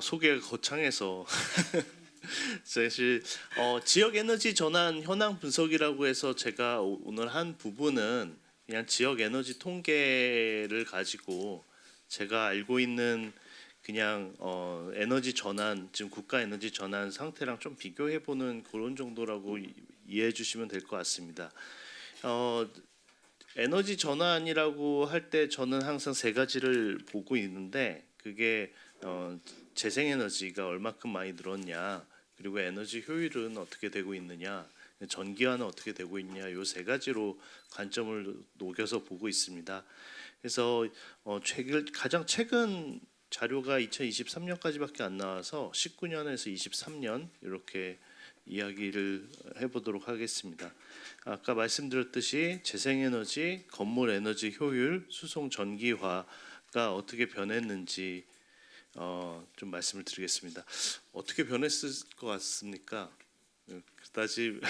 소개가 거창해서 사실 지역 에너지 전환 현황 분석이라고 해서 제가 오늘 한 부분은 그냥 지역 에너지 통계를 가지고 제가 알고 있는 그냥 에너지 전환, 지금 국가 에너지 전환 상태랑 좀 비교해 보는 그런 정도라고 이해해 주시면 될 것 같습니다. 에너지 전환이라고 할 때 저는 항상 세 가지를 보고 있는데, 그게 재생에너지가 얼마큼 많이 늘었냐, 그리고 에너지 효율은 어떻게 되고 있느냐, 전기화는 어떻게 되고 있냐, 요 세 가지로 관점을 녹여서 보고 있습니다. 그래서 가장 최근 자료가 2023년까지밖에 안 나와서 19년에서 23년 이렇게 이야기를 해보도록 하겠습니다. 아까 말씀드렸듯이 재생에너지, 건물 에너지 효율, 수송 전기화가 어떻게 변했는지 좀 말씀을 드리겠습니다. 어떻게 변했을 것 같습니까? 그다지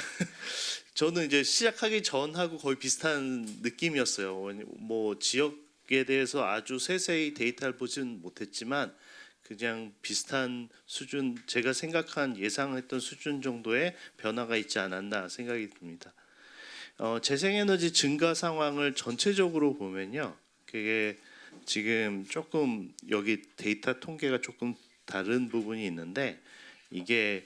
저는 이제 시작하기 전하고 거의 비슷한 느낌이었어요. 뭐 지역에 대해서 아주 세세히 데이터를 보진 못했지만 그냥 비슷한 수준, 제가 생각한 예상했던 수준 정도의 변화가 있지 않았나 생각이 듭니다. 재생에너지 증가 상황을 전체적으로 보면요, 그게 지금 조금 여기 데이터 통계가 조금 다른 부분이 있는데, 이게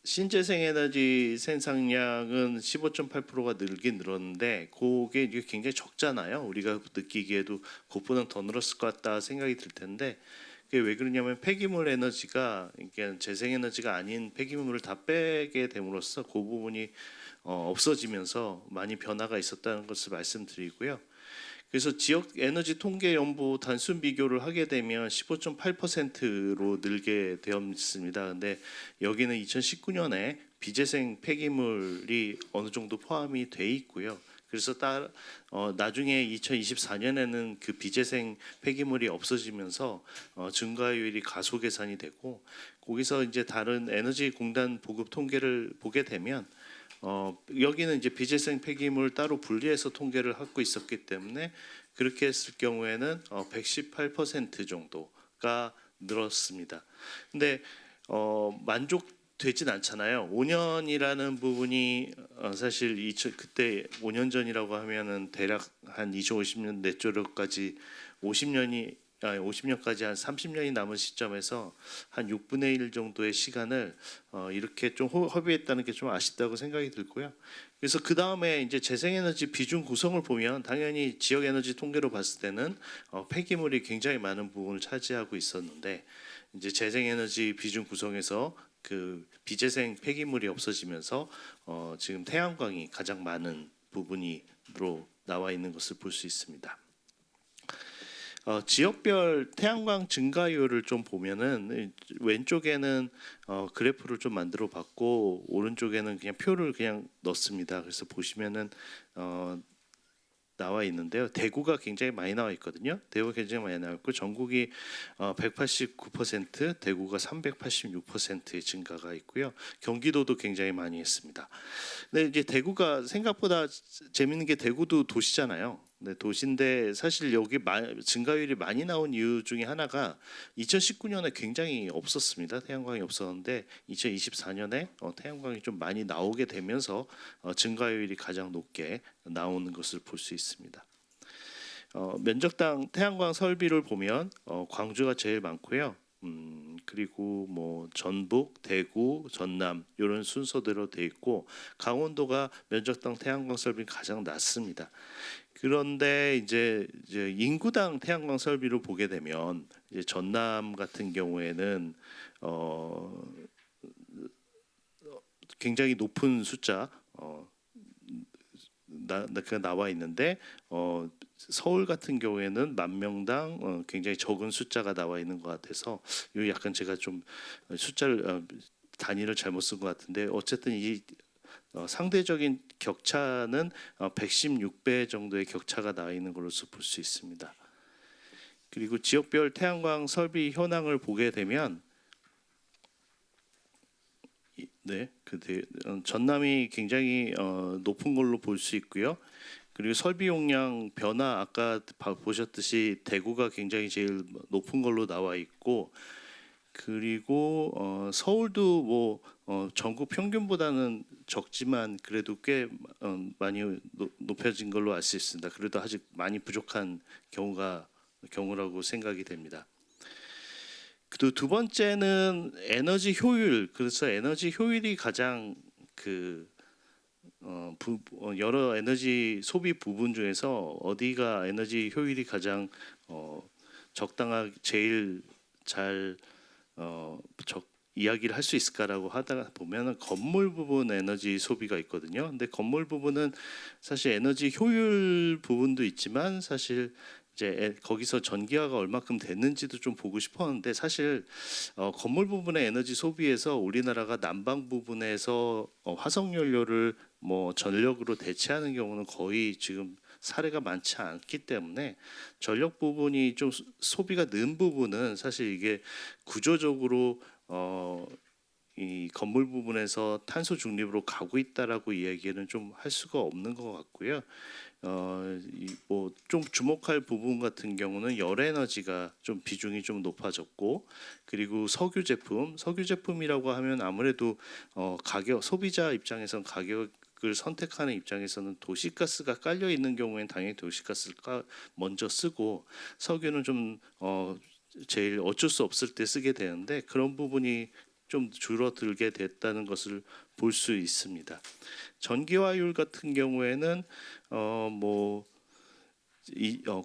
신재생에너지 생산량은 15.8%가 늘긴 늘었는데 그게 이게 굉장히 적잖아요. 우리가 느끼기에도 그보다 더 늘었을 것 같다 생각이 들 텐데, 그게 왜 그러냐면 폐기물 에너지가, 그러니까 재생에너지가 아닌 폐기물을 다 빼게 됨으로써 그 부분이 없어지면서 많이 변화가 있었다는 것을 말씀드리고요. 그래서 지역 에너지 통계 연보 단순 비교를 하게 되면 15.8%로 늘게 되었습니다. 근데 여기는 2019년에 비재생 폐기물이 어느 정도 포함이 돼 있고요. 그래서 나중에 2024년에는 그 비재생 폐기물이 없어지면서 증가율이 가속 개선이 되고, 거기서 이제 다른 에너지 공단 보급 통계를 보게 되면 여기는 이제 비재생 폐기물 따로 분리해서 통계를 하고 있었기 때문에 그렇게 했을 경우에는 118% 정도가 늘었습니다. 근데 만족되진 않잖아요. 5년이라는 부분이 사실 그때 5년 전이라고 하면은 대략 한 2050년 내조로까지 50년까지 한 30년이 남은 시점에서 한 6분의 1 정도의 시간을 이렇게 좀 허비했다는 게 좀 아쉽다고 생각이 들고요. 그래서 그 다음에 이제 재생에너지 비중 구성을 보면 당연히 지역에너지 통계로 봤을 때는 폐기물이 굉장히 많은 부분을 차지하고 있었는데, 이제 재생에너지 비중 구성에서 그 비재생 폐기물이 없어지면서 지금 태양광이 가장 많은 부분으로 나와 있는 것을 볼 수 있습니다. 지역별 태양광 증가율을 좀 보면은 왼쪽에는 그래프를 좀 만들어 봤고, 오른쪽에는 그냥 표를 그냥 넣습니다. 그래서 보시면은 나와 있는데요. 대구가 굉장히 많이 나와 있거든요. 대구가 굉장히 많이 나와 있고, 전국이 189%, 대구가 386%의 증가가 있고요. 경기도도 굉장히 많이 했습니다. 근데 이제 대구가 생각보다 재밌는 게, 대구도 도시잖아요. 네, 도시인데 사실 여기 증가율이 많이 나온 이유 중에 하나가 2019년에 굉장히 없었습니다. 태양광이 없었는데 2024년에 태양광이 좀 많이 나오게 되면서 증가율이 가장 높게 나오는 것을 볼 수 있습니다. 면적당 태양광 설비를 보면 광주가 제일 많고요. 그리고 뭐 전북, 대구, 전남 이런 순서대로 돼 있고, 강원도가 면적당 태양광 설비는 가장 낮습니다. 그런데 이제 인구당 태양광 설비를 보게 되면 이제 전남 같은 경우에는 굉장히 높은 숫자 나와 있는데, 서울 같은 경우에는 만 명당 굉장히 적은 숫자가 나와 있는 것 같아서, 이 약간 제가 좀 숫자를 단위를 잘못 쓴 것 같은데, 어쨌든 이 상대적인 격차는 116배 정도의 격차가 나와 있는 것으로 볼 수 있습니다. 그리고 지역별 태양광 설비 현황을 보게 되면, 네, 전남이 굉장히 높은 걸로 볼 수 있고요. 그리고 설비 용량 변화 아까 보셨듯이 대구가 굉장히 제일 높은 걸로 나와 있고 그리고 서울도 뭐 전국 평균보다는 적지만 그래도 꽤 많이 높여진 걸로 알 수 있습니다. 그래도 아직 많이 부족한 경우라고 생각이 됩니다. 그리고 두 번째는 에너지 효율. 그래서 에너지 효율이 가장 여러 에너지 소비 부분 중에서 어디가 에너지 효율이 가장 적당하게 제일 잘 이야기를 할 수 있을까라고 하다 보면 건물 부분 에너지 소비가 있거든요. 근데 건물 부분은 사실 에너지 효율 부분도 있지만 사실 이제 거기서 전기화가 얼마큼 됐는지도 좀 보고 싶었는데 사실 건물 부분의 에너지 소비에서 우리나라가 난방 부분에서 화석연료를 뭐 전력으로 대체하는 경우는 거의 지금 사례가 많지 않기 때문에 전력 부분이 좀 소비가 는 부분은 사실 이게 구조적으로 이 건물 부분에서 탄소 중립으로 가고 있다라고 이야기는 좀 할 수가 없는 것 같고요. 뭐 좀 주목할 부분 같은 경우는 열에너지가 좀 비중이 좀 높아졌고 그리고 석유 제품이라고 하면 아무래도 가격 소비자 입장에선 가격을 선택하는 입장에서는 도시가스가 깔려 있는 경우에는 당연히 도시가스를 먼저 쓰고 석유는 좀 제일 어쩔 수 없을 때 쓰게 되는데 그런 부분이 좀 줄어들게 됐다는 것을 볼 수 있습니다. 전기화율 같은 경우에는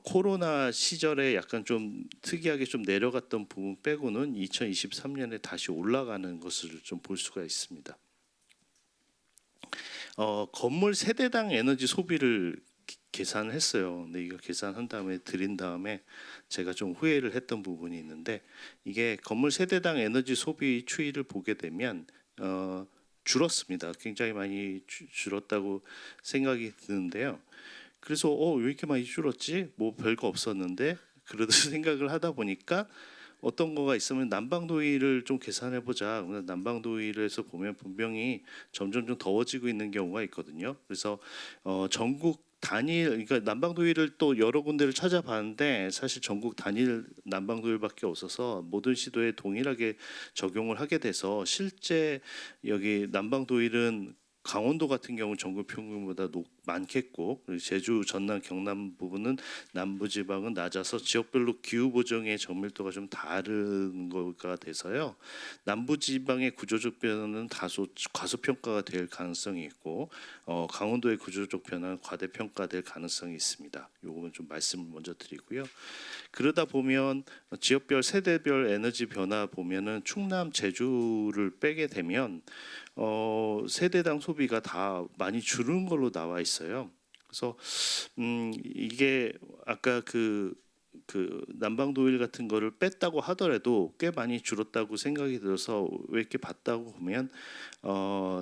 코로나 시절에 약간 좀 특이하게 좀 내려갔던 부분 빼고는 2023년에 다시 올라가는 것을 좀 볼 수가 있습니다. 건물 세대당 에너지 소비를 계산을 했어요. 근데 이거 계산한 다음에 드린 다음에 제가 좀 후회를 했던 부분이 있는데 이게 건물 세대당 에너지 소비 추이를 보게 되면 줄었습니다. 굉장히 많이 줄었다고 생각이 드는데요. 그래서 왜 이렇게 많이 줄었지? 뭐 별거 없었는데 그래도 생각을 하다 보니까 어떤 거가 있으면 난방도의를 좀 계산해 보자. 난방도의에서 보면 분명히 점점 좀 더워지고 있는 경우가 있거든요. 그래서 전국 단일 그러니까 난방도의를 또 여러 군데를 찾아봤는데 사실 전국 단일 난방도의밖에 없어서 모든 시도에 동일하게 적용을 하게 돼서 실제 여기 난방도의는 강원도 같은 경우 전국 평균보다 많겠고 제주, 전남, 경남 부분은 남부지방은 낮아서 지역별로 기후 보정의 정밀도가 좀 다른 거가 돼서요. 남부지방의 구조적 변화는 다소 과소평가가 될 가능성이 있고 강원도의 구조적 변화는 과대평가될 가능성이 있습니다. 요거는 좀 말씀을 먼저 드리고요. 그러다 보면 지역별 세대별 에너지 변화 보면은 충남, 제주를 빼게 되면 세대당 소비가 다 많이 줄은 걸로 나와 있어요. 그래서 이게 아까 그 난방도일 같은 거를 뺐다고 하더라도 꽤 많이 줄었다고 생각이 들어서 왜 이렇게 봤다고 보면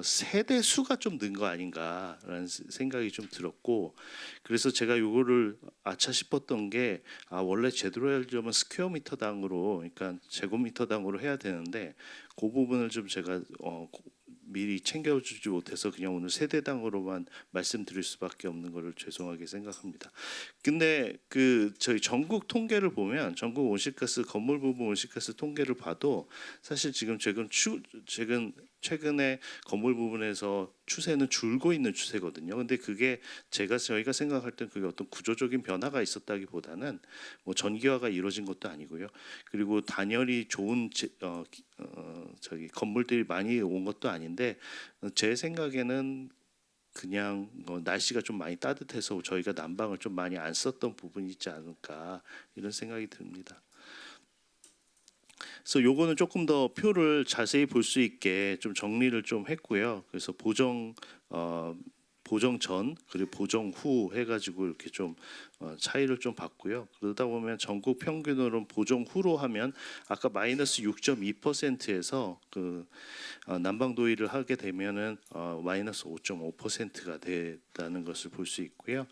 세대 수가 좀 는 거 아닌가라는 생각이 좀 들었고 그래서 제가 요거를 아차 싶었던 게 원래 제대로 하려면 스퀘어미터당으로 그러니까 제곱미터당으로 해야 되는데 그 부분을 좀 제가 미리 챙겨주지 못해서 그냥 오늘 세대당으로만 말씀드릴 수밖에 없는 것을 죄송하게 생각합니다. 근데 저희 전국 통계를 보면 전국 온실가스 건물 부분 온실가스 통계를 봐도 사실 지금 최근에 건물 부분에서 추세는 줄고 있는 추세거든요. 근데 그게 저희가 생각할 땐 그게 어떤 구조적인 변화가 있었다기보다는 뭐 전기화가 이루어진 것도 아니고요. 그리고 단열이 좋은 저기 건물들이 많이 온 것도 아닌데 제 생각에는 그냥 날씨가 좀 많이 따뜻해서 저희가 난방을 좀 많이 안 썼던 부분이 있지 않을까 이런 생각이 듭니다. 그래서 요거는 조금 더 표를 자세히 볼 수 있게 좀 정리를 좀 했고요. 그래서 보정 전 그리고 보정 후 해가지고 이렇게 좀 차이를 좀 봤고요. 그러다 보면 전국 평균으로는 보정 후로 하면 아까 마이너스 6.2%에서 난방도의를 하게 되면은 마이너스 5.5%가 됐다는 것을 볼 수 있고요.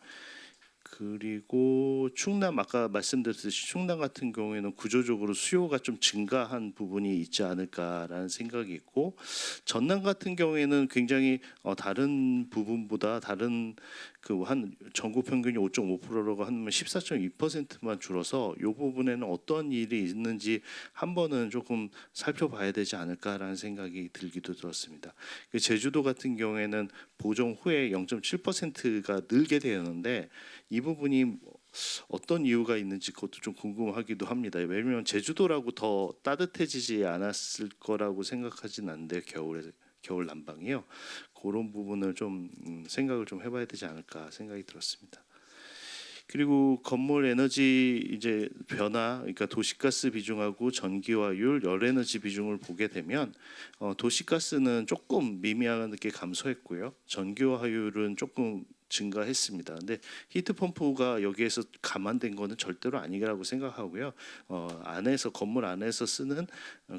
그리고 충남 아까 말씀드렸듯이 충남 같은 경우에는 구조적으로 수요가 좀 증가한 부분이 있지 않을까라는 생각이 있고 전남 같은 경우에는 굉장히 다른 부분보다 다른 그 한 전국 평균이 5.5%라고 하면 14.2%만 줄어서 이 부분에는 어떤 일이 있는지 한 번은 조금 살펴봐야 되지 않을까라는 생각이 들기도 들었습니다. 그 제주도 같은 경우에는 보정 후에 0.7%가 늘게 되었는데 이 부분이 어떤 이유가 있는지 그것도 좀 궁금하기도 합니다. 왜냐하면 제주도라고 더 따뜻해지지 않았을 거라고 생각하진 않는데 겨울 난방이요. 그런 부분을 좀 생각을 좀 해봐야 되지 않을까 생각이 들었습니다. 그리고 건물 에너지 이제 변화, 그러니까 도시가스 비중하고 전기화율, 열에너지 비중을 보게 되면 도시가스는 조금 미미하게 감소했고요. 전기화율은 조금 증가했습니다. 근데 히트펌프가 여기에서 감안된 거는 절대로 아니라고 생각하고요. 안에서 건물 안에서 쓰는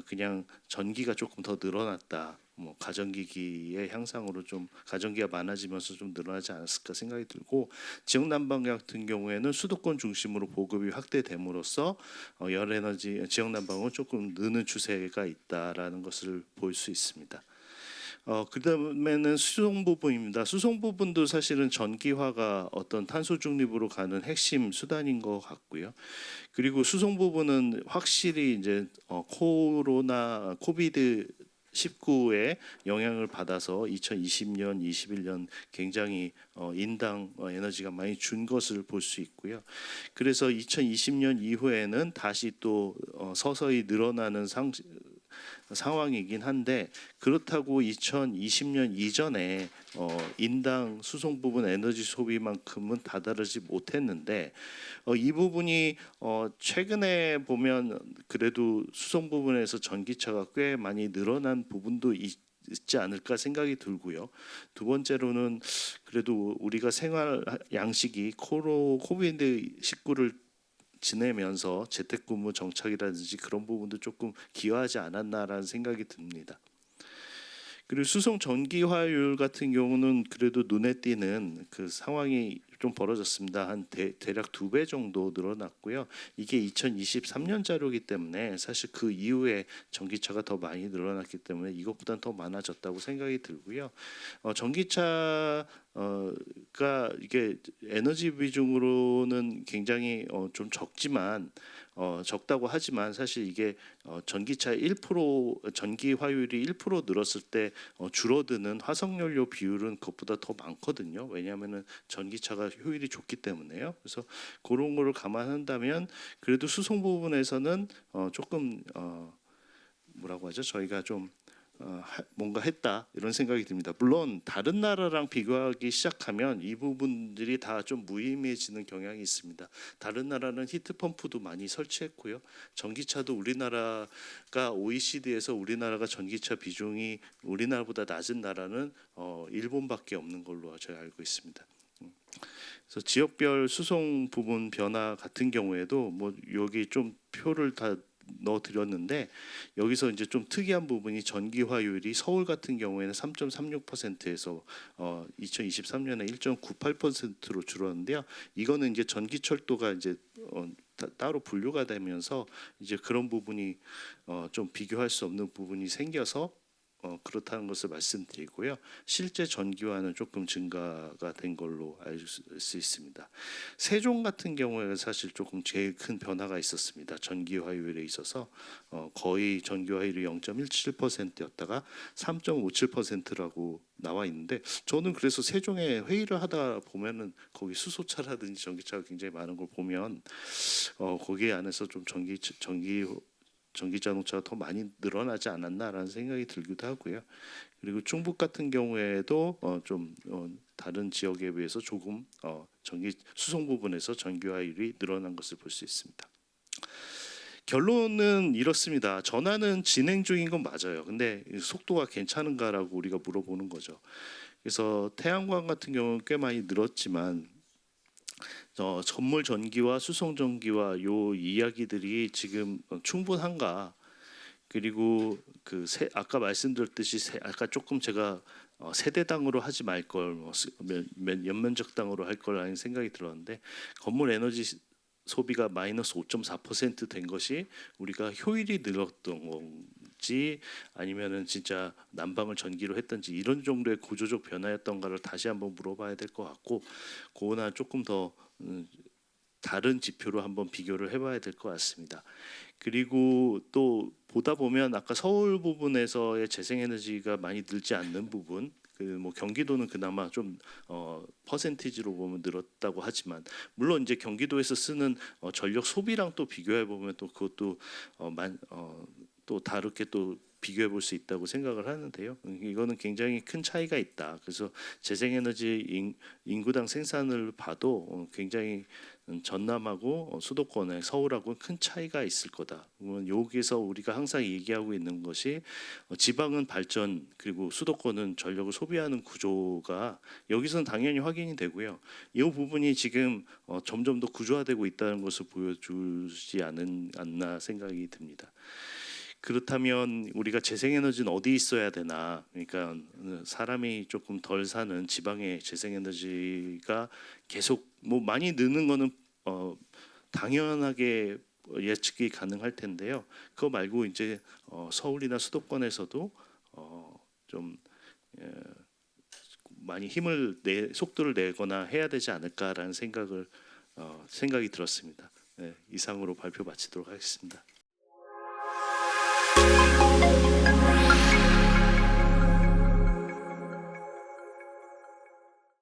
그냥 전기가 조금 더 늘어났다. 뭐 가전기기의 향상으로 좀 가전기가 많아지면서 좀 늘어나지 않았을까 생각이 들고 지역 난방 같은 경우에는 수도권 중심으로 보급이 확대됨으로써 열에너지 지역 난방은 조금 느는 추세가 있다라는 것을 볼 수 있습니다. 그다음에는 수송 부분입니다. 수송 부분도 사실은 전기화가 어떤 탄소 중립으로 가는 핵심 수단인 것 같고요. 그리고 수송 부분은 확실히 이제 코로나 코비드 19의 영향을 받아서 2020년, 21년 굉장히 인당 에너지가 많이 준 것을 볼 수 있고요. 그래서 2020년 이후에는 다시 또 서서히 늘어나는 상황이긴 한데 그렇다고 2020년 이전에 인당 수송 부분 에너지 소비만큼은 다다르지 못했는데 이 부분이 최근에 보면 그래도 수송 부분에서 전기차가 꽤 많이 늘어난 부분도 있지 않을까 생각이 들고요. 두 번째로는 그래도 우리가 생활 양식이 코비드 19를 지내면서 재택근무 정착이라든지 그런 부분도 조금 기여하지 않았나라는 생각이 듭니다. 그리고 수송 전기화율 같은 경우는 그래도 눈에 띄는 그 상황이 좀 벌어졌습니다. 한 대략 2배 정도 늘어났고요. 이게 2023년 자료이기 때문에 사실 그 이후에 전기차가 더 많이 늘어났기 때문에 이것보다는 더 많아졌다고 생각이 들고요. 전기차가 이게 에너지 비중으로는 굉장히 좀 적지만 적다고 하지만 사실 이게 전기차 1% 전기 화율이 1% 늘었을 때 줄어드는 화석연료 비율은 그것보다 더 많거든요. 왜냐하면은 전기차가 효율이 좋기 때문에요. 그래서 그런 거를 감안한다면 그래도 수송 부분에서는 조금 뭐라고 하죠? 저희가 좀 뭔가 했다 이런 생각이 듭니다. 물론 다른 나라랑 비교하기 시작하면 이 부분들이 다 좀 무의미해지는 경향이 있습니다. 다른 나라는 히트펌프도 많이 설치했고요. 전기차도 우리나라가 OECD에서 우리나라가 전기차 비중이 우리나라보다 낮은 나라는 일본밖에 없는 걸로 제가 알고 있습니다. 그래서 지역별 수송 부분 변화 같은 경우에도 뭐 여기 좀 표를 다 넣어드렸는데 여기서 이제 좀 특이한 부분이 전기화율이 서울 같은 경우에는 3.36%에서 2023년에 1.98%로 줄었는데요. 이거는 이제 전기철도가 이제 따로 분류가 되면서 이제 그런 부분이 좀 비교할 수 없는 부분이 생겨서 그렇다는 것을 말씀드리고요. 실제 전기화는 조금 증가가 된 걸로 알 수 있습니다. 세종 같은 경우에 사실 조금 제일 큰 변화가 있었습니다. 전기화율에 있어서 거의 전기화율이 0.17%였다가 3.57%라고 나와 있는데 저는 그래서 세종에 회의를 하다 보면은 거기 수소차라든지 전기차가 굉장히 많은 걸 보면 거기 안에서 좀 전기 자동차가 더 많이 늘어나지 않았나라는 생각이 들기도 하고요. 그리고 충북 같은 경우에도 좀 다른 지역에 비해서 조금 전기 수송 부분에서 전기화율이 늘어난 것을 볼 수 있습니다. 결론은 이렇습니다. 전환은 진행 중인 건 맞아요. 근데 속도가 괜찮은가라고 우리가 물어보는 거죠. 그래서 태양광 같은 경우는 꽤 많이 늘었지만 전물 전기와 수송 전기와 요 이야기들이 지금 충분한가? 그리고 아까 말씀드렸듯이 아까 조금 제가 세대당으로 하지 말 걸 연면적당으로 할 거라는 생각이 들었는데 건물 에너지 소비가 마이너스 5.4%된 것이 우리가 효율이 늘었던 했을지 아니면은 진짜 난방을 전기로 했든지 이런 정도의 구조적 변화였던가를 다시 한번 물어봐야 될 것 같고, 그거나 조금 더 다른 지표로 한번 비교를 해봐야 될 것 같습니다. 그리고 또 보다 보면 아까 서울 부분에서의 재생에너지가 많이 늘지 않는 부분, 그 뭐 경기도는 그나마 좀 퍼센티지로 보면 늘었다고 하지만, 물론 이제 경기도에서 쓰는 전력 소비랑 또 비교해 보면 또 그것도 또 다르게 또 비교해 볼 수 있다고 생각을 하는데요. 이거는 굉장히 큰 차이가 있다. 그래서 재생에너지 인구당 생산을 봐도 굉장히 전남하고 수도권의 서울하고 큰 차이가 있을 거다. 여기서 우리가 항상 얘기하고 있는 것이 지방은 발전 그리고 수도권은 전력을 소비하는 구조가 여기서는 당연히 확인이 되고요. 이 부분이 지금 점점 더 구조화되고 있다는 것을 보여주지 않나 생각이 듭니다. 그렇다면 우리가 재생에너지는 어디 있어야 되나? 그러니까 사람이 조금 덜 사는 지방의 재생에너지가 계속 뭐 많이 느는 거는 당연하게 예측이 가능할 텐데요. 그거 말고 이제 서울이나 수도권에서도 좀 많이 속도를 내거나 해야 되지 않을까라는 생각이 들었습니다. 네, 이상으로 발표 마치도록 하겠습니다.